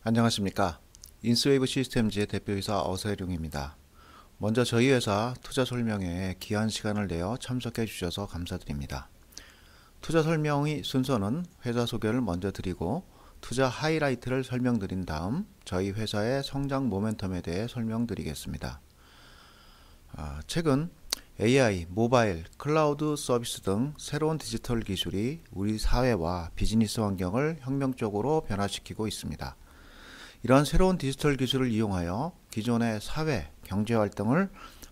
안녕하십니까. 인스웨이브 시스템즈의 대표이사 어세룡입니다. 먼저 저희 회사 투자 설명회에 귀한 시간을 내어 참석해 주셔서 감사드립니다. 투자 설명의 순서는 회사 소개를 먼저 드리고 투자 하이라이트를 설명드린 다음 저희 회사의 성장 모멘텀에 대해 설명드리겠습니다. 최근 AI, 모바일, 클라우드 서비스 등 새로운 디지털 기술이 우리 사회와 비즈니스 환경을 혁명적으로 변화시키고 있습니다. 이러한 새로운 디지털 기술을 이용하여 기존의 사회, 경제 활동을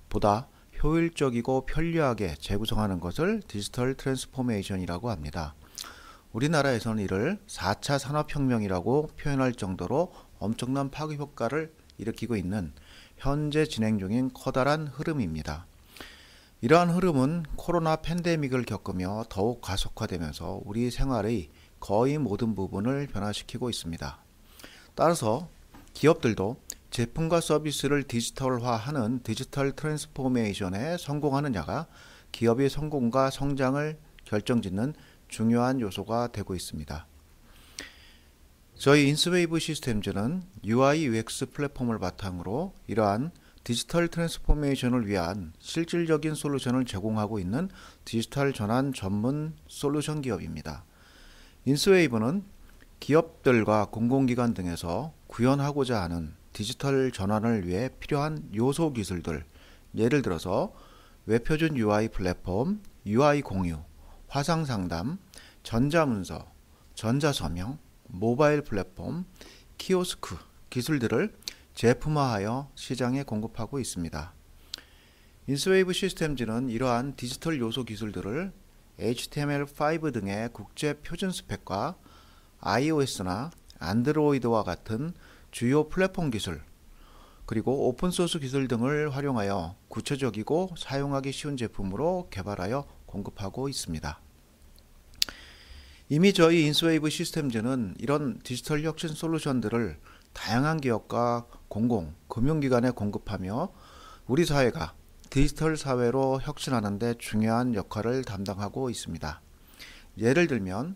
보다 효율적이고 편리하게 재구성하는 것을 디지털 트랜스포메이션이라고 합니다. 우리나라에서는 이를 4차 산업혁명이라고 표현할 정도로 엄청난 파급 효과를 일으키고 있는 현재 진행 중인 커다란 흐름입니다. 이러한 흐름은 코로나 팬데믹을 겪으며 더욱 가속화되면서 우리 생활의 거의 모든 부분을 변화시키고 있습니다. 따라서 기업들도 제품과 서비스를 디지털화하는 디지털 트랜스포메이션에 성공하느냐가 기업의 성공과 성장을 결정짓는 중요한 요소가 되고 있습니다. 저희 인스웨이브 시스템즈는 UI UX 플랫폼을 바탕으로 이러한 디지털 트랜스포메이션을 위한 실질적인 솔루션을 제공하고 있는 디지털 전환 전문 솔루션 기업입니다. 인스웨이브는 기업들과 공공기관 등에서 구현하고자 하는 디지털 전환을 위해 필요한 요소 기술들, 예를 들어서 웹표준 UI 플랫폼, UI 공유, 화상 상담, 전자문서, 전자서명, 모바일 플랫폼, 키오스크 기술들을 제품화하여 시장에 공급하고 있습니다. 인스웨이브 시스템즈는 이러한 디지털 요소 기술들을 HTML5 등의 국제 표준 스펙과 iOS나 안드로이드와 같은 주요 플랫폼 기술, 그리고 오픈소스 기술 등을 활용하여 구체적이고 사용하기 쉬운 제품으로 개발하여 공급하고 있습니다. 이미 저희 인스웨이브 시스템즈는 이런 디지털 혁신 솔루션들을 다양한 기업과 공공, 금융기관에 공급하며 우리 사회가 디지털 사회로 혁신하는 데 중요한 역할을 담당하고 있습니다. 예를 들면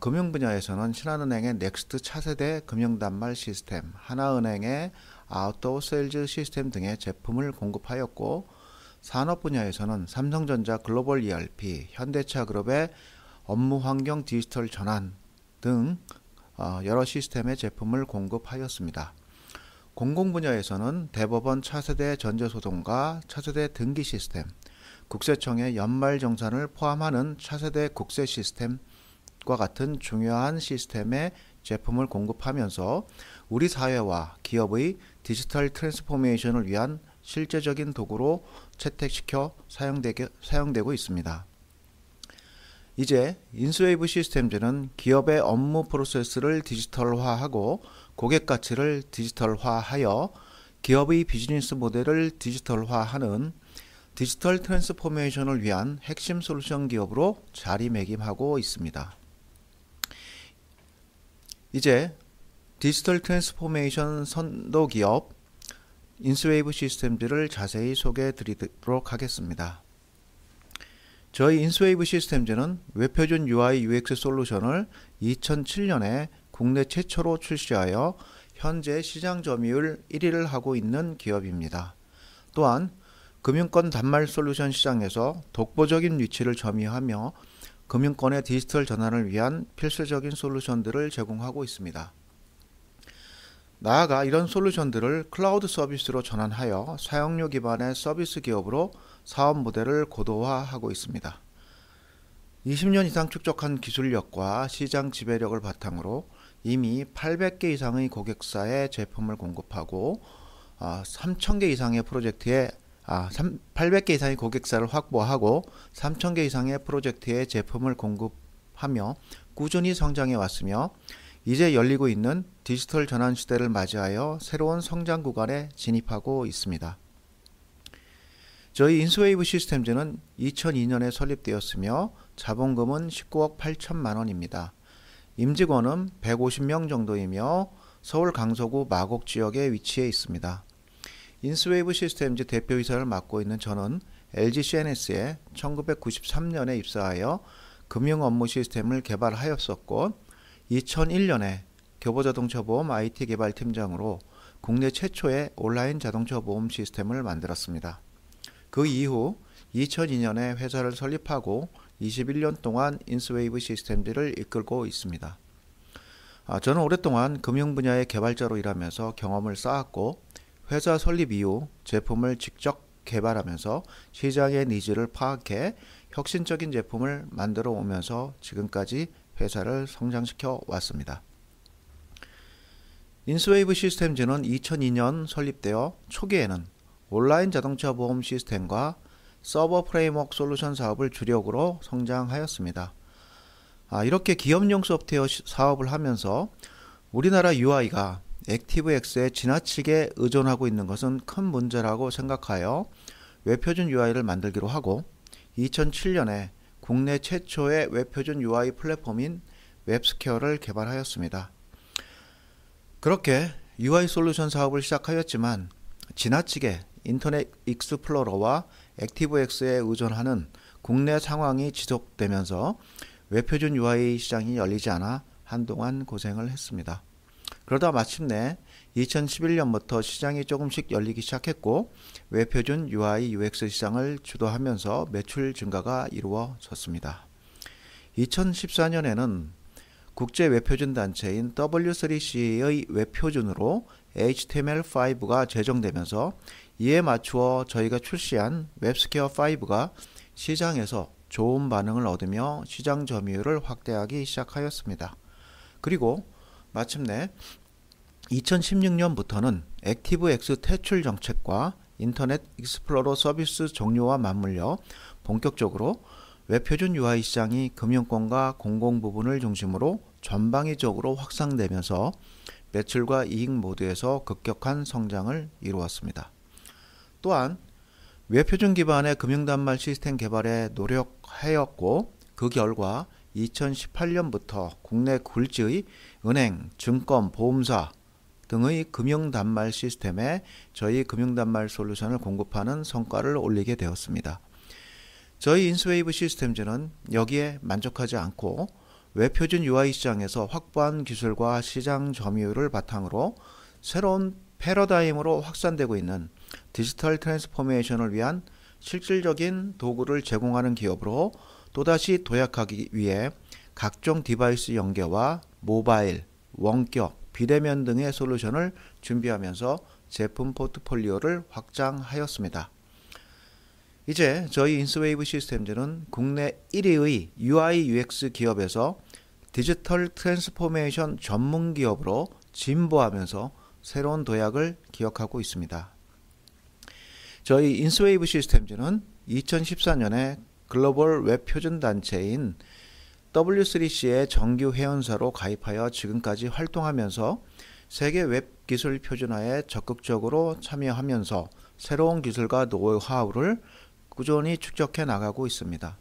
금융 분야에서는 신한은행의 넥스트 차세대 금융단말 시스템, 하나은행의 아웃도어 세일즈 시스템 등의 제품을 공급하였고, 산업 분야에서는 삼성전자 글로벌 ERP, 현대차그룹의 업무환경 디지털 전환 등 여러 시스템의 제품을 공급하였습니다. 공공 분야에서는 대법원 차세대 전제소송과 차세대 등기 시스템, 국세청의 연말정산을 포함하는 차세대 국세 시스템 과 같은 중요한 시스템의 제품을 공급하면서 우리 사회와 기업의 디지털 트랜스포메이션을 위한 실제적인 도구로 채택시켜 사용되고 있습니다. 이제 인스웨이브 시스템즈는 기업의 업무 프로세스를 디지털화하고 고객 가치를 디지털화하여 기업의 비즈니스 모델을 디지털화하는 디지털 트랜스포메이션을 위한 핵심 솔루션 기업으로 자리매김하고 있습니다. 이제 디지털 트랜스포메이션 선도 기업 인스웨이브 시스템즈를 자세히 소개해 드리도록 하겠습니다. 저희 인스웨이브 시스템즈는 웹표준 UI UX 솔루션을 2007년에 국내 최초로 출시하여 현재 시장 점유율 1위를 하고 있는 기업입니다. 또한 금융권 단말 솔루션 시장에서 독보적인 위치를 점유하며 금융권의 디지털 전환을 위한 필수적인 솔루션들을 제공하고 있습니다. 나아가 이런 솔루션들을 클라우드 서비스로 전환하여 사용료 기반의 서비스 기업으로 사업 모델을 고도화하고 있습니다. 20년 이상 축적한 기술력과 시장 지배력을 바탕으로 이미 800개 이상의 고객사에 제품을 공급하고 3,000개 이상의 800개 이상의 고객사를 확보하고 3,000개 이상의 프로젝트에 제품을 공급하며 꾸준히 성장해 왔으며 이제 열리고 있는 디지털 전환 시대를 맞이하여 새로운 성장 구간에 진입하고 있습니다. 저희 인스웨이브 시스템즈는 2002년에 설립되었으며 자본금은 19억 8천만 원입니다. 임직원은 150명 정도이며 서울 강서구 마곡 지역에 위치해 있습니다. 인스웨이브 시스템즈 대표이사를 맡고 있는 저는 LG CNS에 1993년에 입사하여 금융 업무 시스템을 개발하였었고 2001년에 교보자동차보험 IT 개발팀장으로 국내 최초의 온라인 자동차 보험 시스템을 만들었습니다. 그 이후 2002년에 회사를 설립하고 21년 동안 인스웨이브 시스템즈를 이끌고 있습니다. 저는 오랫동안 금융 분야의 개발자로 일하면서 경험을 쌓았고 회사 설립 이후 제품을 직접 개발하면서 시장의 니즈를 파악해 혁신적인 제품을 만들어 오면서 지금까지 회사를 성장시켜 왔습니다. 인스웨이브 시스템즈는 2002년 설립되어 초기에는 온라인 자동차 보험 시스템과 서버 프레임워크 솔루션 사업을 주력으로 성장하였습니다. 이렇게 기업용 소프트웨어 사업을 하면서 우리나라 UI가 액티브엑스에 지나치게 의존하고 있는 것은 큰 문제라고 생각하여 웹표준 UI를 만들기로 하고 2007년에 국내 최초의 웹표준 UI 플랫폼인 웹스퀘어를 개발하였습니다. 그렇게 UI 솔루션 사업을 시작하였지만 지나치게 인터넷 익스플로러와 액티브엑스에 의존하는 국내 상황이 지속되면서 웹표준 UI 시장이 열리지 않아 한동안 고생을 했습니다. 그러다 마침내 2011년부터 시장이 조금씩 열리기 시작했고 웹표준 UI UX 시장을 주도하면서 매출 증가가 이루어졌습니다. 2014년에는 국제 웹표준 단체인 W3C의 웹표준으로 HTML5가 제정되면서 이에 맞추어 저희가 출시한 웹스퀘어5가 시장에서 좋은 반응을 얻으며 시장 점유율을 확대하기 시작하였습니다. 그리고 마침내 2016년부터는 액티브엑스 퇴출 정책과 인터넷 익스플로러 서비스 종료와 맞물려 본격적으로 웹표준 UI 시장이 금융권과 공공 부분을 중심으로 전방위적으로 확산되면서 매출과 이익 모두에서 급격한 성장을 이루었습니다. 또한 웹표준 기반의 금융단말 시스템 개발에 노력하였고 그 결과 2018년부터 국내 굴지의 은행, 증권, 보험사 등의 금융단말 시스템에 저희 금융단말 솔루션을 공급하는 성과를 올리게 되었습니다. 저희 인스웨이브 시스템즈는 여기에 만족하지 않고 웹표준 UI 시장에서 확보한 기술과 시장 점유율을 바탕으로 새로운 패러다임으로 확산되고 있는 디지털 트랜스포메이션을 위한 실질적인 도구를 제공하는 기업으로 또다시 도약하기 위해 각종 디바이스 연계와 모바일, 원격, 비대면 등의 솔루션을 준비하면서 제품 포트폴리오를 확장하였습니다. 이제 저희 인스웨이브 시스템즈는 국내 1위의 UI UX 기업에서 디지털 트랜스포메이션 전문 기업으로 진보하면서 새로운 도약을 기억하고 있습니다. 저희 인스웨이브 시스템즈는 2014년에 글로벌 웹 표준 단체인 W3C의 정규 회원사로 가입하여 지금까지 활동하면서 세계 웹 기술 표준화에 적극적으로 참여하면서 새로운 기술과 노하우를 꾸준히 축적해 나가고 있습니다.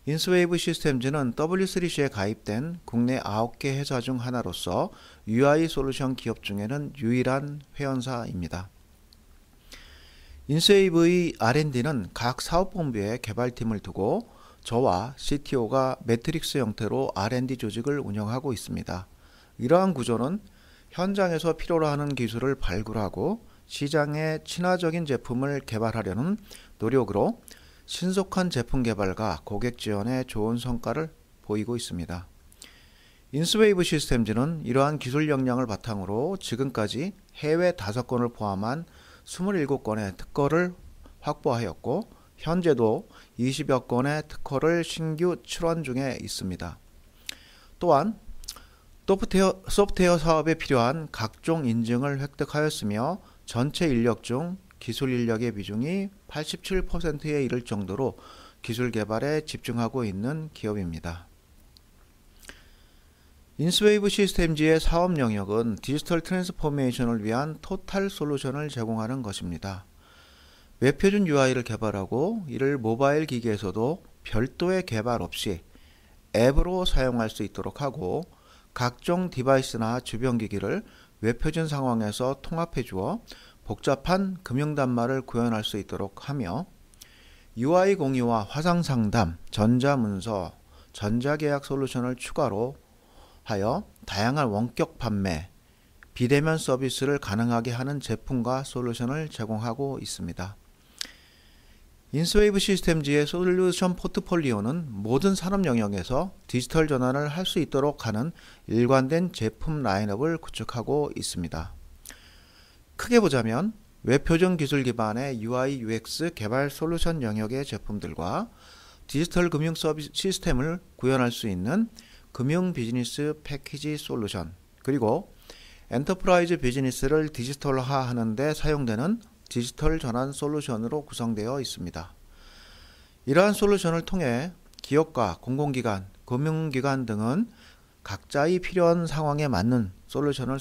인스웨이브 시스템즈는 W3C에 가입된 국내 9개 회사 중 하나로서 UI 솔루션 기업 중에는 유일한 회원사입니다. 인스웨이브의 R&D는 각 사업본부에 개발팀을 두고 저와 CTO가 매트릭스 형태로 R&D 조직을 운영하고 있습니다. 이러한 구조는 현장에서 필요로 하는 기술을 발굴하고 시장에 친화적인 제품을 개발하려는 노력으로 신속한 제품 개발과 고객 지원에 좋은 성과를 보이고 있습니다. 인스웨이브 시스템즈는 이러한 기술 역량을 바탕으로 지금까지 해외 5건을 포함한 27건의 특허를 확보하였고 현재도 20여 건의 특허를 신규 출원 중에 있습니다. 또한 소프트웨어 사업에 필요한 각종 인증을 획득하였으며 전체 인력 중 기술 인력의 비중이 87%에 이를 정도로 기술 개발에 집중하고 있는 기업입니다. 인스웨이브 시스템즈의 사업 영역은 디지털 트랜스포메이션을 위한 토탈 솔루션을 제공하는 것입니다. 웹표준 UI를 개발하고 이를 모바일 기기에서도 별도의 개발 없이 앱으로 사용할 수 있도록 하고 각종 디바이스나 주변 기기를 웹표준 상황에서 통합해 주어 복잡한 금융단말을 구현할 수 있도록 하며 UI 공유와 화상 상담, 전자문서, 전자계약 솔루션을 추가로 하여 다양한 원격 판매, 비대면 서비스를 가능하게 하는 제품과 솔루션을 제공하고 있습니다. 인스웨이브 시스템즈의 솔루션 포트폴리오는 모든 산업 영역에서 디지털 전환을 할 수 있도록 하는 일관된 제품 라인업을 구축하고 있습니다. 크게 보자면 웹표준 기술 기반의 UI, UX 개발 솔루션 영역의 제품들과 디지털 금융 서비스 시스템을 구현할 수 있는 금융 비즈니스 패키지 솔루션, 그리고 엔터프라이즈 비즈니스를 디지털화하는 데 사용되는 디지털 전환 솔루션으로 구성되어 있습니다. 이러한 솔루션을 통해 기업과 공공기관, 금융기관 등은 각자의 필요한 상황에 맞는 솔루션을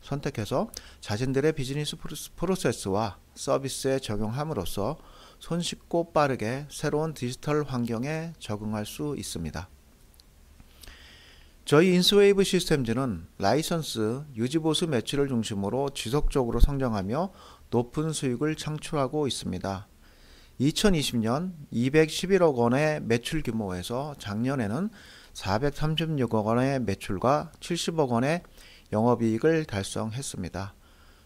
선택해서 자신들의 비즈니스 프로세스와 서비스에 적용함으로써 손쉽고 빠르게 새로운 디지털 환경에 적응할 수 있습니다. 저희 인스웨이브 시스템즈는 라이선스, 유지보수 매출을 중심으로 지속적으로 성장하며 높은 수익을 창출하고 있습니다. 2020년 211억 원의 매출 규모에서 작년에는 436억 원의 매출과 70억 원의 영업이익을 달성했습니다.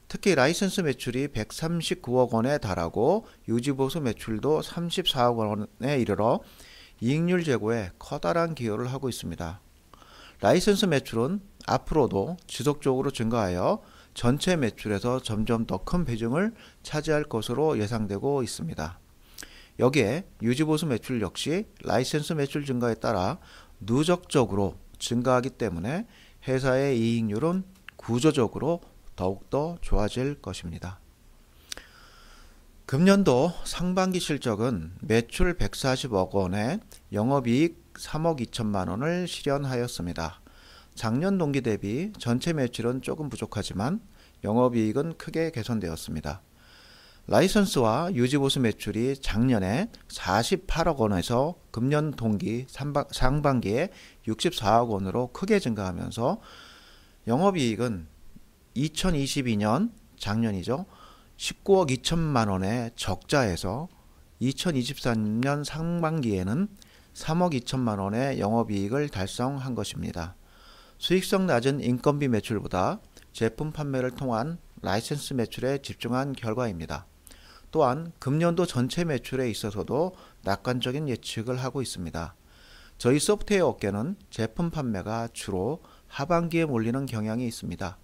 특히 라이선스 매출이 139억 원에 달하고 유지보수 매출도 34억 원에 이르러 이익률 제고에 커다란 기여를 하고 있습니다. 라이선스 매출은 앞으로도 지속적으로 증가하여 전체 매출에서 점점 더 큰 비중을 차지할 것으로 예상되고 있습니다. 여기에 유지보수 매출 역시 라이선스 매출 증가에 따라 누적적으로 증가하기 때문에 회사의 이익률은 구조적으로 더욱더 좋아질 것입니다. 금년도 상반기 실적은 매출 140억 원에 영업이익 3억 2천만 원을 실현하였습니다. 작년 동기 대비 전체 매출은 조금 부족하지만 영업이익은 크게 개선되었습니다. 라이선스와 유지보수 매출이 작년에 48억 원에서 금년 동기 상반기에 64억 원으로 크게 증가하면서 영업이익은 2022년 작년이죠. 19억 2천만 원의 적자에서 2023년 상반기에는 3억 2천만 원의 영업이익을 달성한 것입니다. 수익성 낮은 인건비 매출보다 제품 판매를 통한 라이선스 매출에 집중한 결과입니다. 또한 금년도 전체 매출에 있어서도 낙관적인 예측을 하고 있습니다. 저희 소프트웨어 업계는 제품 판매가 주로 하반기에 몰리는 경향이 있습니다.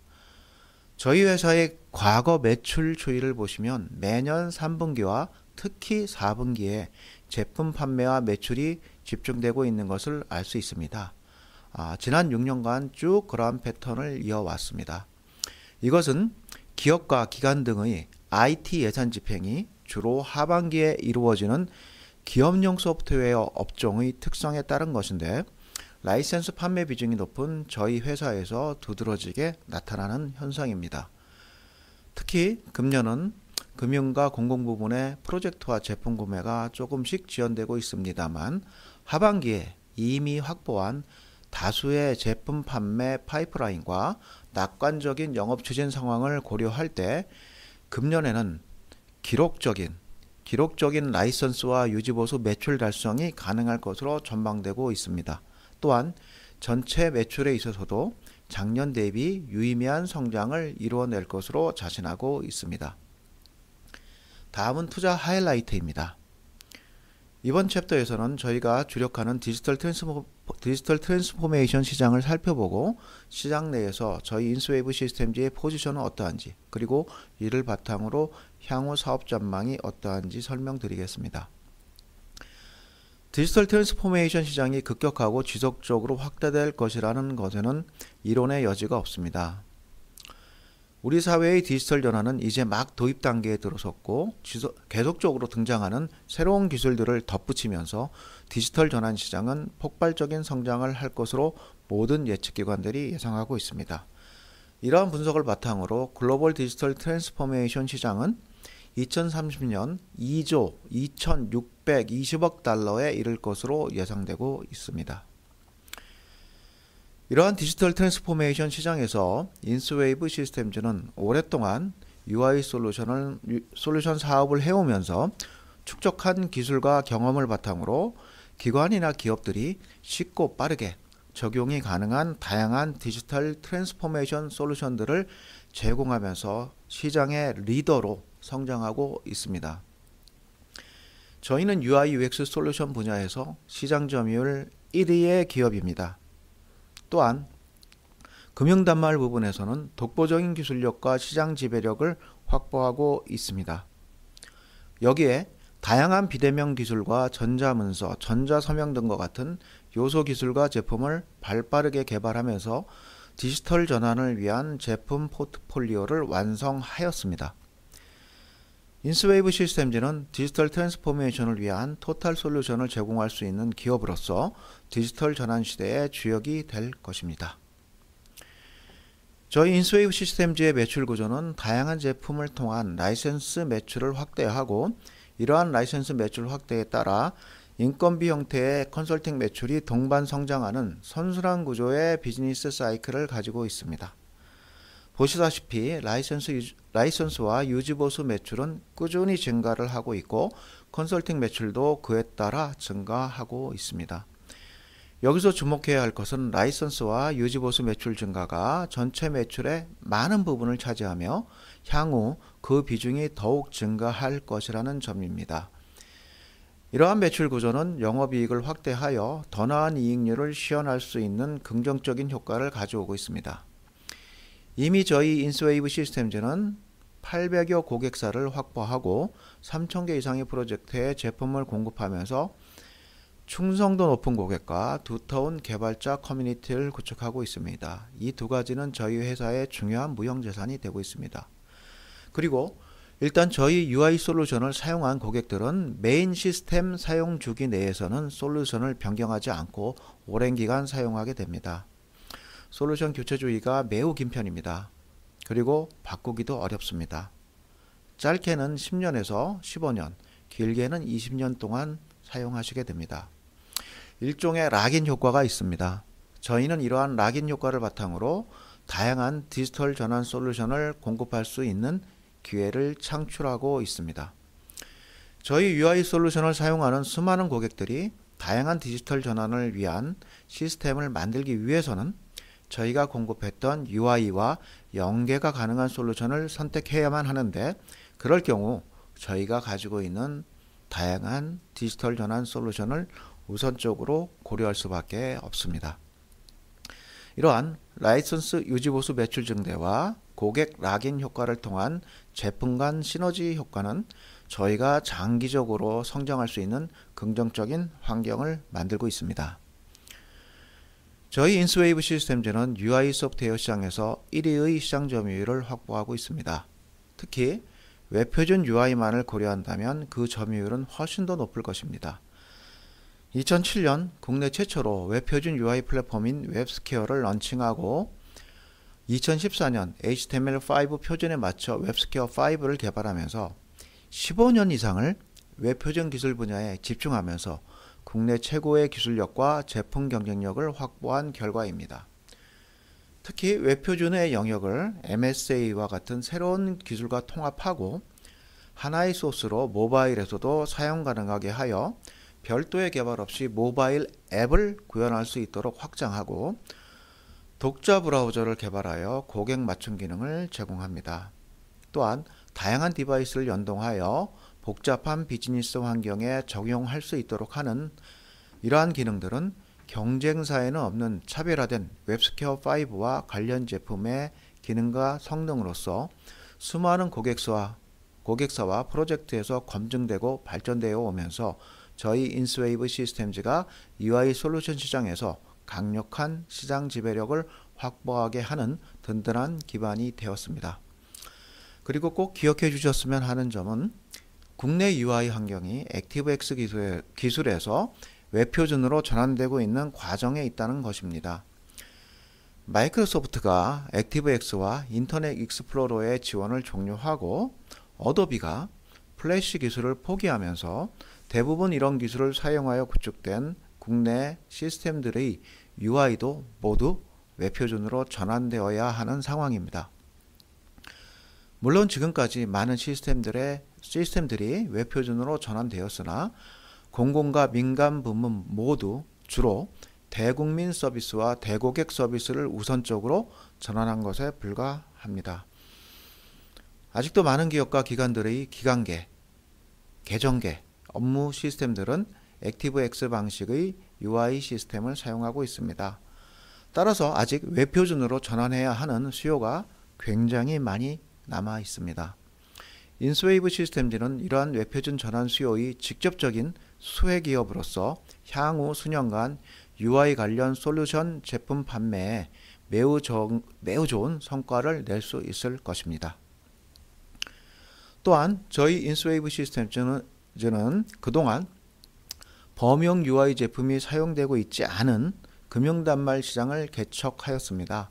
저희 회사의 과거 매출 추이를 보시면 매년 3분기와 특히 4분기에 제품 판매와 매출이 집중되고 있는 것을 알 수 있습니다. 지난 6년간 쭉 그러한 패턴을 이어왔습니다. 이것은 기업과 기관 등의 IT 예산 집행이 주로 하반기에 이루어지는 기업용 소프트웨어 업종의 특성에 따른 것인데 라이선스 판매 비중이 높은 저희 회사에서 두드러지게 나타나는 현상입니다. 특히 금년은 금융과 공공부문의 프로젝트와 제품 구매가 조금씩 지연되고 있습니다만 하반기에 이미 확보한 다수의 제품 판매 파이프라인과 낙관적인 영업 추진 상황을 고려할 때 금년에는 기록적인 라이선스와 유지보수 매출 달성이 가능할 것으로 전망되고 있습니다. 또한 전체 매출에 있어서도 작년 대비 유의미한 성장을 이루어낼 것으로 자신하고 있습니다. 다음은 투자 하이라이트입니다. 이번 챕터에서는 저희가 주력하는 디지털 트랜스포메이션 시장을 살펴보고 시장 내에서 저희 인스웨이브 시스템즈의 포지션은 어떠한지 그리고 이를 바탕으로 향후 사업 전망이 어떠한지 설명드리겠습니다. 디지털 트랜스포메이션 시장이 급격하고 지속적으로 확대될 것이라는 것에는 이론의 여지가 없습니다. 우리 사회의 디지털 전환은 이제 막 도입 단계에 들어섰고 계속적으로 등장하는 새로운 기술들을 덧붙이면서 디지털 전환 시장은 폭발적인 성장을 할 것으로 모든 예측기관들이 예상하고 있습니다. 이러한 분석을 바탕으로 글로벌 디지털 트랜스포메이션 시장은 2030년 2조 2620억 달러에 이를 것으로 예상되고 있습니다. 이러한 디지털 트랜스포메이션 시장에서 인스웨이브 시스템즈는 오랫동안 UI 솔루션 사업을 해오면서 축적한 기술과 경험을 바탕으로 기관이나 기업들이 쉽고 빠르게 적용이 가능한 다양한 디지털 트랜스포메이션 솔루션들을 제공하면서 시장의 리더로 성장하고 있습니다. 저희는 UI UX 솔루션 분야에서 시장 점유율 1위의 기업입니다. 또한 금융단말 부분에서는 독보적인 기술력과 시장 지배력을 확보하고 있습니다. 여기에 다양한 비대면 기술과 전자문서, 전자서명 등과 같은 요소 기술과 제품을 발빠르게 개발하면서 디지털 전환을 위한 제품 포트폴리오를 완성하였습니다. 인스웨이브 시스템즈는 디지털 트랜스포메이션을 위한 토탈 솔루션을 제공할 수 있는 기업으로서 디지털 전환 시대의 주역이 될 것입니다. 저희 인스웨이브 시스템즈의 매출 구조는 다양한 제품을 통한 라이센스 매출을 확대하고 이러한 라이센스 매출 확대에 따라 인건비 형태의 컨설팅 매출이 동반 성장하는 선순환 구조의 비즈니스 사이클을 가지고 있습니다. 보시다시피 라이선스와 유지보수 매출은 꾸준히 증가를 하고 있고 컨설팅 매출도 그에 따라 증가하고 있습니다. 여기서 주목해야 할 것은 라이선스와 유지보수 매출 증가가 전체 매출의 많은 부분을 차지하며 향후 그 비중이 더욱 증가할 것이라는 점입니다. 이러한 매출 구조는 영업이익을 확대하여 더 나은 이익률을 시현할 수 있는 긍정적인 효과를 가져오고 있습니다. 이미 저희 인스웨이브 시스템즈는 800여 고객사를 확보하고 3,000개 이상의 프로젝트에 제품을 공급하면서 충성도 높은 고객과 두터운 개발자 커뮤니티를 구축하고 있습니다. 이 두 가지는 저희 회사의 중요한 무형자산이 되고 있습니다. 그리고 일단 저희 UI 솔루션을 사용한 고객들은 메인 시스템 사용 주기 내에서는 솔루션을 변경하지 않고 오랜 기간 사용하게 됩니다. 솔루션 교체주의가 매우 긴 편입니다. 그리고 바꾸기도 어렵습니다. 짧게는 10년에서 15년, 길게는 20년 동안 사용하시게 됩니다. 일종의 락인 효과가 있습니다. 저희는 이러한 락인 효과를 바탕으로 다양한 디지털 전환 솔루션을 공급할 수 있는 기회를 창출하고 있습니다. 저희 UI 솔루션을 사용하는 수많은 고객들이 다양한 디지털 전환을 위한 시스템을 만들기 위해서는 저희가 공급했던 UI와 연계가 가능한 솔루션을 선택해야만 하는데 그럴 경우 저희가 가지고 있는 다양한 디지털 전환 솔루션을 우선적으로 고려할 수밖에 없습니다. 이러한 라이선스 유지보수 매출 증대와 고객 락인 효과를 통한 제품 간 시너지 효과는 저희가 장기적으로 성장할 수 있는 긍정적인 환경을 만들고 있습니다. 저희 인스웨이브 시스템즈는 UI 소프트웨어 시장에서 1위의 시장 점유율을 확보하고 있습니다. 특히 웹표준 UI만을 고려한다면 그 점유율은 훨씬 더 높을 것입니다. 2007년 국내 최초로 웹표준 UI 플랫폼인 웹스퀘어를 런칭하고 2014년 HTML5 표준에 맞춰 웹스퀘어 5를 개발하면서 15년 이상을 웹표준 기술 분야에 집중하면서 국내 최고의 기술력과 제품 경쟁력을 확보한 결과입니다. 특히 웹표준의 영역을 MSA와 같은 새로운 기술과 통합하고 하나의 소스로 모바일에서도 사용 가능하게 하여 별도의 개발 없이 모바일 앱을 구현할 수 있도록 확장하고 독자 브라우저를 개발하여 고객 맞춤 기능을 제공합니다. 또한 다양한 디바이스를 연동하여 복잡한 비즈니스 환경에 적용할 수 있도록 하는 이러한 기능들은 경쟁사에는 없는 차별화된 웹스퀘어 5와 관련 제품의 기능과 성능으로서 수많은 고객사와 프로젝트에서 검증되고 발전되어 오면서 저희 인스웨이브 시스템즈가 UI 솔루션 시장에서 강력한 시장 지배력을 확보하게 하는 든든한 기반이 되었습니다. 그리고 꼭 기억해 주셨으면 하는 점은 국내 UI 환경이 액티브엑스 기술에서 웹표준으로 전환되고 있는 과정에 있다는 것입니다. 마이크로소프트가 액티브엑스와 인터넷 익스플로러의 지원을 종료하고 어도비가 플래시 기술을 포기하면서 대부분 이런 기술을 사용하여 구축된 국내 시스템들의 UI도 모두 웹표준으로 전환되어야 하는 상황입니다. 물론 지금까지 많은 시스템들이 웹표준으로 전환되었으나 공공과 민간 부문 모두 주로 대국민 서비스와 대고객 서비스를 우선적으로 전환한 것에 불과합니다. 아직도 많은 기업과 기관들의 기관계, 계정계, 업무 시스템들은 액티브엑스 방식의 UI 시스템을 사용하고 있습니다. 따라서 아직 웹 표준으로 전환해야 하는 수요가 굉장히 많이 남아 있습니다. 인스웨이브 시스템즈는 이러한 웹 표준 전환 수요의 직접적인 수혜 기업으로서 향후 수년간 UI 관련 솔루션 제품 판매에 매우 좋은 성과를 낼 수 있을 것입니다. 또한 저희 인스웨이브 시스템즈는 그동안 범용 UI 제품이 사용되고 있지 않은 금융단말 시장을 개척하였습니다.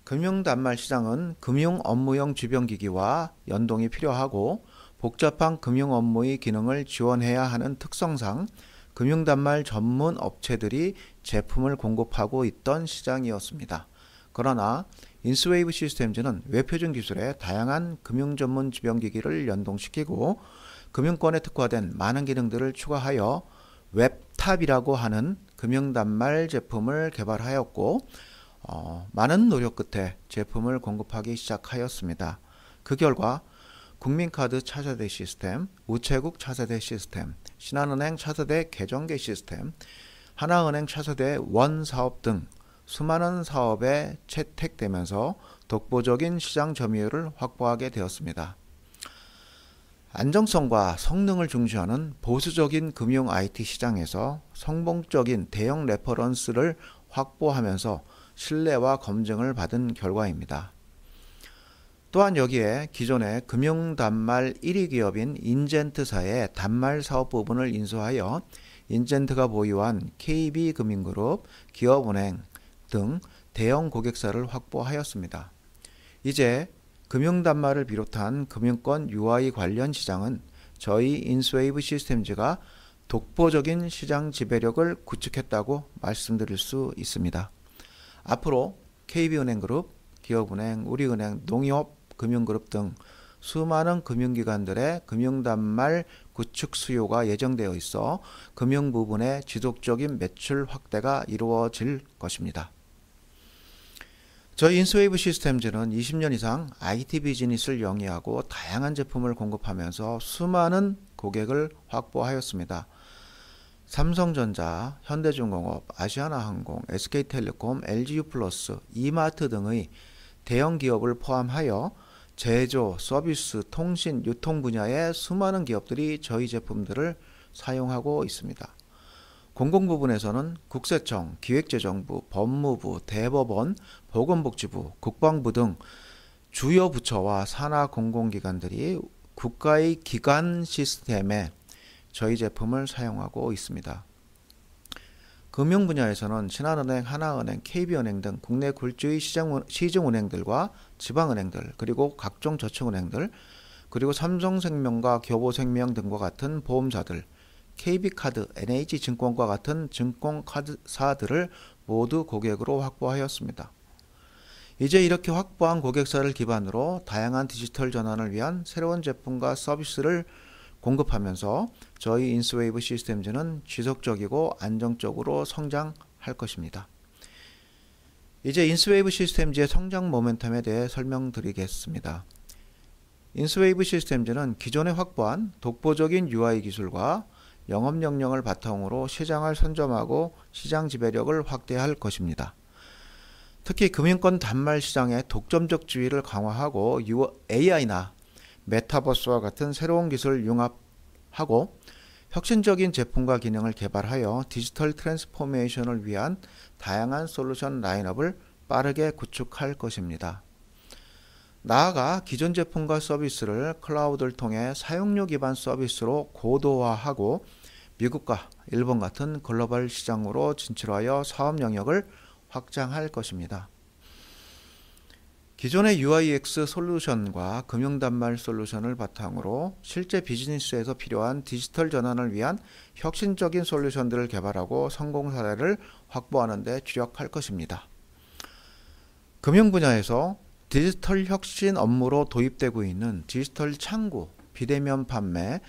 금융단말 시장은 금융 업무용 주변기기와 연동이 필요하고 복잡한 금융 업무의 기능을 지원해야 하는 특성상 금융단말 전문 업체들이 제품을 공급하고 있던 시장이었습니다. 그러나 인스웨이브 시스템즈는 웹표준 기술에 다양한 금융 전문 주변기기를 연동시키고 금융권에 특화된 많은 기능들을 추가하여 웹탑이라고 하는 금융단말 제품을 개발하였고 많은 노력 끝에 제품을 공급하기 시작하였습니다. 그 결과 국민카드 차세대 시스템, 우체국 차세대 시스템, 신한은행 차세대 계정계 시스템, 하나은행 차세대 원사업 등 수많은 사업에 채택되면서 독보적인 시장 점유율을 확보하게 되었습니다. 안정성과 성능을 중시하는 보수적인 금융 IT 시장에서 성공적인 대형 레퍼런스를 확보하면서 신뢰와 검증을 받은 결과입니다. 또한 여기에 기존의 금융단말 1위 기업인 인젠트사의 단말 사업 부분을 인수하여 인젠트가 보유한 KB금융그룹, 기업은행 등 대형 고객사를 확보하였습니다. 이제 금융단말을 비롯한 금융권 UI 관련 시장은 저희 인스웨이브 시스템즈가 독보적인 시장 지배력을 구축했다고 말씀드릴 수 있습니다. 앞으로 KB은행그룹, 기업은행, 우리은행, 농협금융그룹 등 수많은 금융기관들의 금융단말 구축 수요가 예정되어 있어 금융 부분의 지속적인 매출 확대가 이루어질 것입니다. 저희 인스웨이브 시스템즈는 20년 이상 IT 비즈니스를 영위하고 다양한 제품을 공급하면서 수많은 고객을 확보하였습니다. 삼성전자, 현대중공업, 아시아나항공, SK텔레콤, LG유플러스, 이마트 등의 대형 기업을 포함하여 제조, 서비스, 통신, 유통 분야의 수많은 기업들이 저희 제품들을 사용하고 있습니다. 공공부문에서는 국세청, 기획재정부, 법무부, 대법원, 보건복지부, 국방부 등 주요 부처와 산하 공공기관들이 국가의 기관 시스템에 저희 제품을 사용하고 있습니다. 금융 분야에서는 신한은행, 하나은행, KB은행 등 국내 굴지의 시중은행들과 지방은행들, 그리고 각종 저축은행들, 그리고 삼성생명과 교보생명 등과 같은 보험사들, KB카드, NH증권과 같은 증권카드사들을 모두 고객으로 확보하였습니다. 이제 이렇게 확보한 고객사를 기반으로 다양한 디지털 전환을 위한 새로운 제품과 서비스를 공급하면서 저희 인스웨이브 시스템즈는 지속적이고 안정적으로 성장할 것입니다. 이제 인스웨이브 시스템즈의 성장 모멘텀에 대해 설명드리겠습니다. 인스웨이브 시스템즈는 기존에 확보한 독보적인 UI 기술과 영업역량을 바탕으로 시장을 선점하고 시장 지배력을 확대할 것입니다. 특히 금융권 단말 시장의 독점적 지위를 강화하고 AI나 메타버스와 같은 새로운 기술을 융합하고 혁신적인 제품과 기능을 개발하여 디지털 트랜스포메이션을 위한 다양한 솔루션 라인업을 빠르게 구축할 것입니다. 나아가 기존 제품과 서비스를 클라우드를 통해 사용료 기반 서비스로 고도화하고 미국과 일본 같은 글로벌 시장으로 진출하여 사업 영역을 확장할 것입니다. 기존의 UIX 솔루션과 금융단말 솔루션을 바탕으로 실제 비즈니스에서 필요한 디지털 전환을 위한 혁신적인 솔루션들을 개발하고 성공 사례를 확보하는 데 주력할 것입니다. 금융 분야에서 디지털 혁신 업무로 도입되고 있는 디지털 창구, 비대면 판매,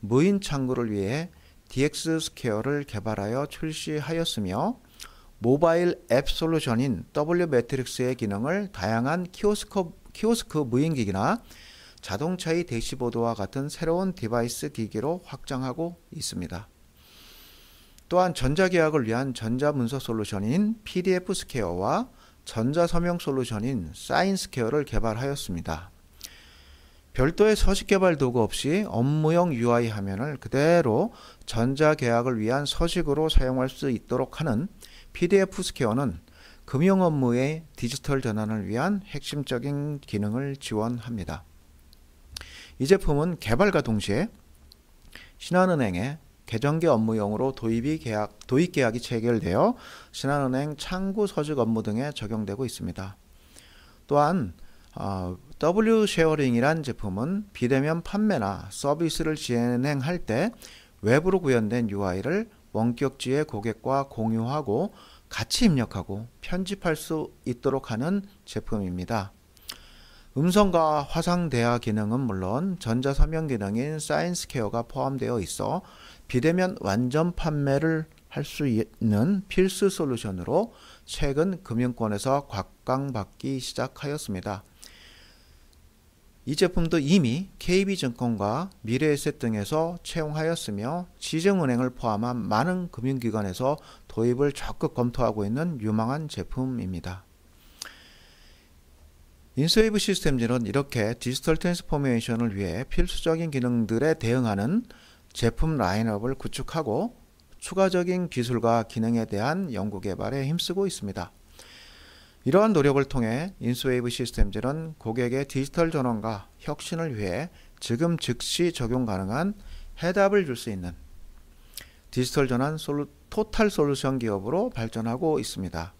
무인 창구를 위해 DX 스퀘어를 개발하여 출시하였으며 모바일 앱 솔루션인 W매트릭스의 기능을 다양한 키오스크 무인기기나 자동차의 대시보드와 같은 새로운 디바이스 기기로 확장하고 있습니다. 또한 전자계약을 위한 전자문서 솔루션인 PDF 스퀘어와 전자서명 솔루션인 사인스퀘어를 개발하였습니다. 별도의 서식 개발 도구 없이 업무용 UI 화면을 그대로 전자계약을 위한 서식으로 사용할 수 있도록 하는 PDF 스퀘어는 금융 업무의 디지털 전환을 위한 핵심적인 기능을 지원합니다. 이 제품은 개발과 동시에 신한은행의 계정계 업무용으로 도입 계약이 체결되어 신한은행 창구 서식 업무 등에 적용되고 있습니다. 또한 W쉐어링이란 제품은 비대면 판매나 서비스를 진행할 때 외부로 구현된 UI를 원격지에 고객과 공유하고 같이 입력하고 편집할 수 있도록 하는 제품입니다. 음성과 화상 대화 기능은 물론 전자서명 기능인 사인스퀘어가 포함되어 있어 비대면 완전 판매를 할 수 있는 필수 솔루션으로 최근 금융권에서 곽강받기 시작하였습니다. 이 제품도 이미 KB증권과 미래에셋 등에서 채용하였으며 시중은행을 포함한 많은 금융기관에서 도입을 적극 검토하고 있는 유망한 제품입니다. 인스웨이브 시스템즈는 이렇게 디지털 트랜스포메이션을 위해 필수적인 기능들에 대응하는 제품 라인업을 구축하고 추가적인 기술과 기능에 대한 연구개발에 힘쓰고 있습니다. 이러한 노력을 통해 인스웨이브 시스템즈는 고객의 디지털 전환과 혁신을 위해 지금 즉시 적용 가능한 해답을 줄 수 있는 디지털 전환 토탈 솔루션 기업으로 발전하고 있습니다.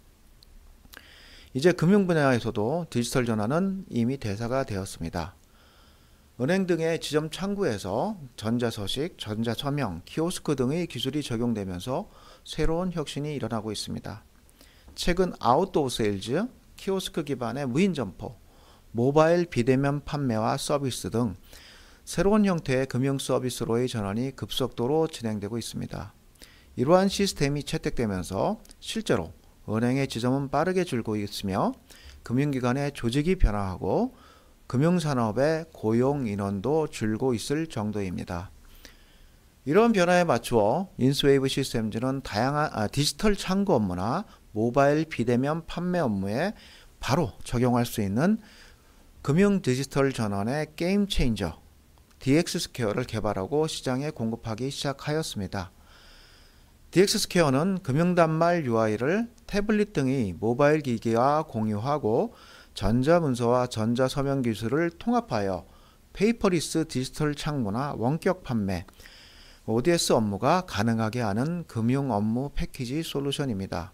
이제 금융 분야에서도 디지털 전환은 이미 대사가 되었습니다. 은행 등의 지점 창구에서 전자서식, 전자서명, 키오스크 등의 기술이 적용되면서 새로운 혁신이 일어나고 있습니다. 최근 아웃도어 세일즈, 키오스크 기반의 무인 점포, 모바일 비대면 판매와 서비스 등 새로운 형태의 금융 서비스로의 전환이 급속도로 진행되고 있습니다. 이러한 시스템이 채택되면서 실제로 은행의 지점은 빠르게 줄고 있으며 금융기관의 조직이 변화하고 금융산업의 고용 인원도 줄고 있을 정도입니다. 이런 변화에 맞추어 인스웨이브 시스템즈는 다양한 디지털 창구 업무나 모바일 비대면 판매 업무에 바로 적용할 수 있는 금융 디지털 전환의 게임 체인저 DX 스퀘어를 개발하고 시장에 공급하기 시작하였습니다. DX 스퀘어는 금융단말 UI를 태블릿 등의 모바일 기기와 공유하고 전자문서와 전자서명 기술을 통합하여 페이퍼리스 디지털 창구나 원격 판매, ODS 업무가 가능하게 하는 금융 업무 패키지 솔루션입니다.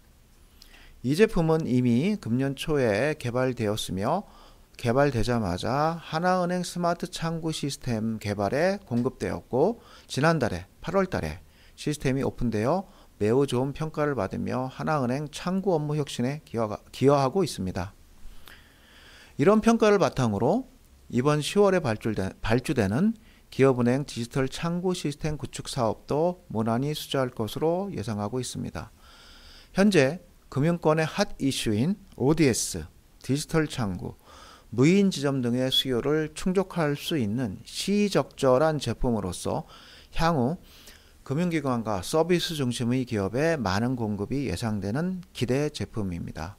이 제품은 이미 금년 초에 개발되었으며 개발되자마자 하나은행 스마트 창구 시스템 개발에 공급되었고 지난달에 8월달에 시스템이 오픈되어 매우 좋은 평가를 받으며 하나은행 창구 업무 혁신에 기여하고 있습니다. 이런 평가를 바탕으로 이번 10월에 발주되는 기업은행 디지털 창구 시스템 구축 사업도 무난히 수주할 것으로 예상하고 있습니다. 현재 금융권의 핫 이슈인 ODS, 디지털 창구, 무인 지점 등의 수요를 충족할 수 있는 시적절한 제품으로서 향후 금융기관과 서비스 중심의 기업에 많은 공급이 예상되는 기대 제품입니다.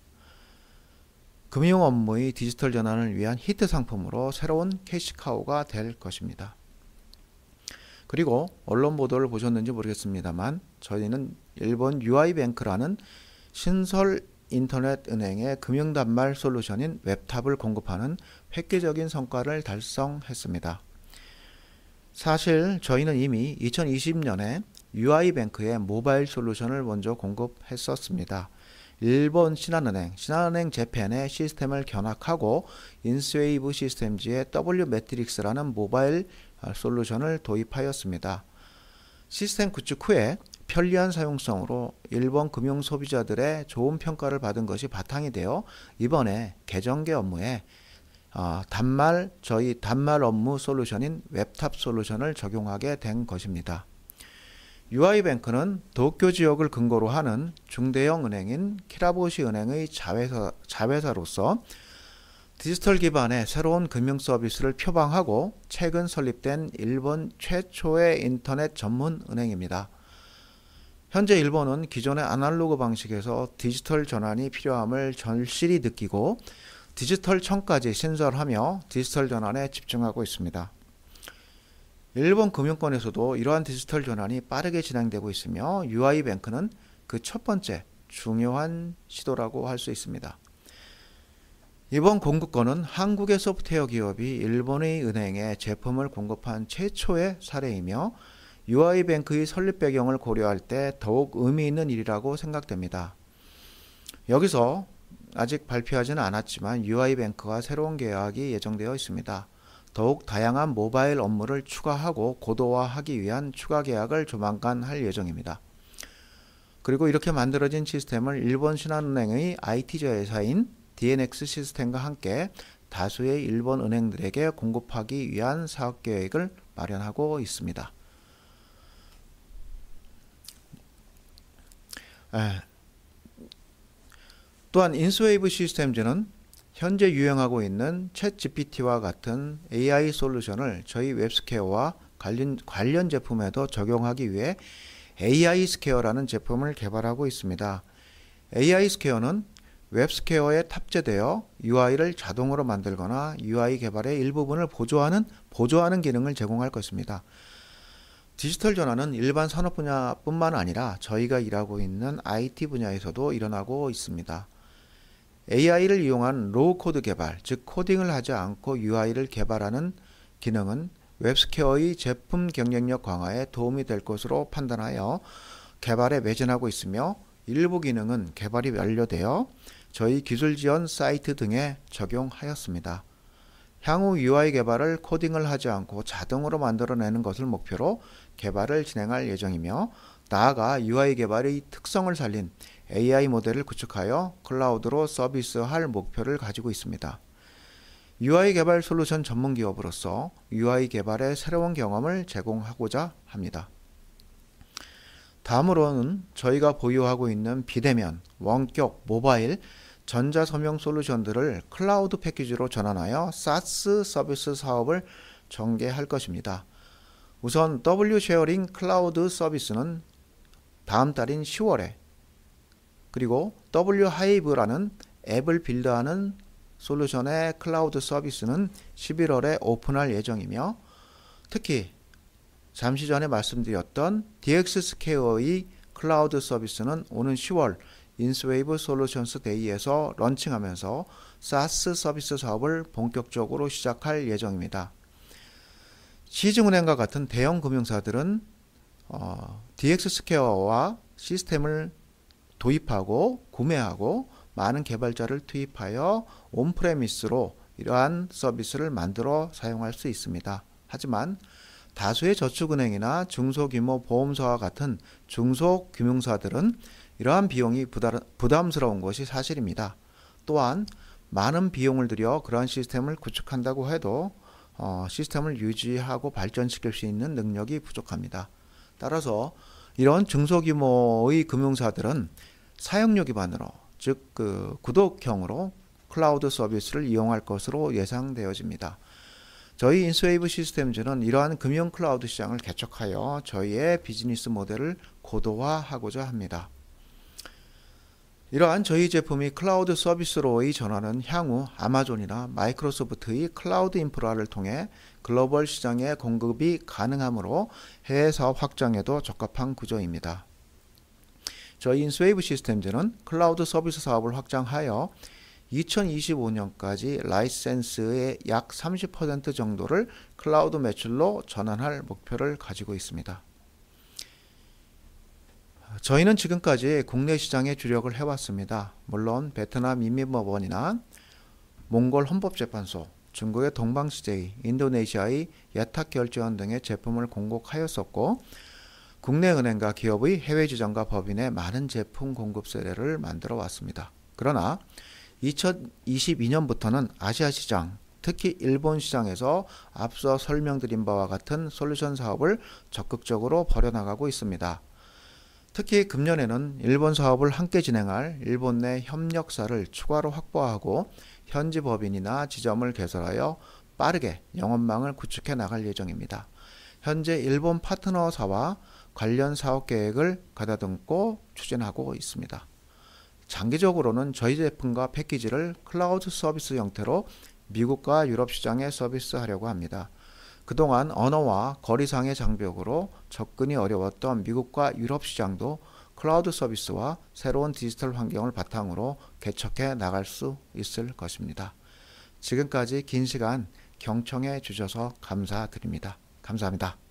금융 업무의 디지털 전환을 위한 히트 상품으로 새로운 캐시카우가 될 것입니다. 그리고 언론 보도를 보셨는지 모르겠습니다만 저희는 일본 유아이뱅크라는 신설 인터넷 은행의 금융단말 솔루션인 웹탑을 공급하는 획기적인 성과를 달성했습니다. 사실 저희는 이미 2020년에 유아이뱅크의 모바일 솔루션을 먼저 공급했었습니다. 일본 신한은행 재팬의 시스템을 견학하고 인스웨이브 시스템즈의 W매트릭스라는 모바일 솔루션을 도입하였습니다. 시스템 구축 후에 편리한 사용성으로 일본 금융 소비자들의 좋은 평가를 받은 것이 바탕이 되어 이번에 계정계 업무에 단말 업무 솔루션인 웹탑 솔루션을 적용하게 된 것입니다. 유아이뱅크는 도쿄 지역을 근거로 하는 중대형 은행인 키라보시 은행의 자회사로서 디지털 기반의 새로운 금융 서비스를 표방하고 최근 설립된 일본 최초의 인터넷 전문 은행입니다. 현재 일본은 기존의 아날로그 방식에서 디지털 전환이 필요함을 절실히 느끼고 디지털청까지 신설하며 디지털 전환에 집중하고 있습니다. 일본 금융권에서도 이러한 디지털 전환이 빠르게 진행되고 있으며 유아이뱅크는 그 첫 번째 중요한 시도라고 할 수 있습니다. 이번 공급권은 한국의 소프트웨어 기업이 일본의 은행에 제품을 공급한 최초의 사례이며 유아이뱅크의 설립 배경을 고려할 때 더욱 의미 있는 일이라고 생각됩니다. 여기서 아직 발표하지는 않았지만 유아이뱅크와 새로운 계약이 예정되어 있습니다. 더욱 다양한 모바일 업무를 추가하고 고도화하기 위한 추가 계약을 조만간 할 예정입니다. 그리고 이렇게 만들어진 시스템을 일본 신한은행의 IT 자회사인 DNX 시스템과 함께 다수의 일본 은행들에게 공급하기 위한 사업 계획을 마련하고 있습니다. 또한 인스웨이브 시스템즈는 현재 유행하고 있는 챗GPT와 같은 AI 솔루션을 저희 웹스퀘어와 관련 제품에도 적용하기 위해 AI 스퀘어라는 제품을 개발하고 있습니다. AI 스퀘어는 웹스퀘어에 탑재되어 UI를 자동으로 만들거나 UI 개발의 일부분을 보조하는 기능을 제공할 것입니다. 디지털 전환은 일반 산업 분야뿐만 아니라 저희가 일하고 있는 IT 분야에서도 일어나고 있습니다. AI를 이용한 로우 코드 개발, 즉 코딩을 하지 않고 UI를 개발하는 기능은 웹스퀘어의 제품 경쟁력 강화에 도움이 될 것으로 판단하여 개발에 매진하고 있으며 일부 기능은 개발이 완료되어 저희 기술 지원 사이트 등에 적용하였습니다. 향후 UI 개발을 코딩을 하지 않고 자동으로 만들어내는 것을 목표로 개발을 진행할 예정이며 나아가 UI 개발의 특성을 살린 AI 모델을 구축하여 클라우드로 서비스할 목표를 가지고 있습니다. UI 개발 솔루션 전문 기업으로서 UI 개발의 새로운 경험을 제공하고자 합니다. 다음으로는 저희가 보유하고 있는 비대면, 원격, 모바일, 전자서명 솔루션들을 클라우드 패키지로 전환하여 SaaS 서비스 사업을 전개할 것입니다. 우선 W 쉐어링 클라우드 서비스는 다음 달인 10월에 그리고 W 하이브라는 앱을 빌드하는 솔루션의 클라우드 서비스는 11월에 오픈할 예정이며 특히 잠시 전에 말씀드렸던 DX 스퀘어의 클라우드 서비스는 오는 10월 인스웨이브 솔루션스 데이에서 런칭하면서 SaaS 서비스 사업을 본격적으로 시작할 예정입니다. 시중은행과 같은 대형 금융사들은 DX 스퀘어와 시스템을 도입하고 구매하고 많은 개발자를 투입하여 온프레미스로 이러한 서비스를 만들어 사용할 수 있습니다. 하지만 다수의 저축은행이나 중소규모 보험사와 같은 중소금융사들은 이러한 비용이 부담스러운 것이 사실입니다. 또한 많은 비용을 들여 그러한 시스템을 구축한다고 해도 시스템을 유지하고 발전시킬 수 있는 능력이 부족합니다. 따라서 이런 중소규모의 금융사들은 사용료 기반으로 즉 구독형으로 클라우드 서비스를 이용할 것으로 예상되어집니다. 저희 인스웨이브 시스템즈는 이러한 금융 클라우드 시장을 개척하여 저희의 비즈니스 모델을 고도화하고자 합니다. 이러한 저희 제품이 클라우드 서비스로의 전환은 향후 아마존이나 마이크로소프트의 클라우드 인프라를 통해 글로벌 시장에 공급이 가능하므로 해외 사업 확장에도 적합한 구조입니다. 저희 인스웨이브 시스템즈는 클라우드 서비스 사업을 확장하여 2025년까지 라이센스의 약 30% 정도를 클라우드 매출로 전환할 목표를 가지고 있습니다. 저희는 지금까지 국내 시장에 주력을 해왔습니다. 물론 베트남 인민법원이나 몽골 헌법재판소, 중국의 동방CJ, 인도네시아의 예탁결제원 등의 제품을 공급하였었고 국내 은행과 기업의 해외 지점과 법인의 많은 제품 공급 사례를 만들어 왔습니다. 그러나 2022년부터는 아시아 시장, 특히 일본 시장에서 앞서 설명드린 바와 같은 솔루션 사업을 적극적으로 벌여나가고 있습니다. 특히 금년에는 일본 사업을 함께 진행할 일본 내 협력사를 추가로 확보하고 현지 법인이나 지점을 개설하여 빠르게 영업망을 구축해 나갈 예정입니다. 현재 일본 파트너사와 관련 사업 계획을 가다듬고 추진하고 있습니다. 장기적으로는 저희 제품과 패키지를 클라우드 서비스 형태로 미국과 유럽 시장에 서비스하려고 합니다. 그동안 언어와 거리상의 장벽으로 접근이 어려웠던 미국과 유럽 시장도 클라우드 서비스와 새로운 디지털 환경을 바탕으로 개척해 나갈 수 있을 것입니다. 지금까지 긴 시간 경청해 주셔서 감사드립니다. 감사합니다.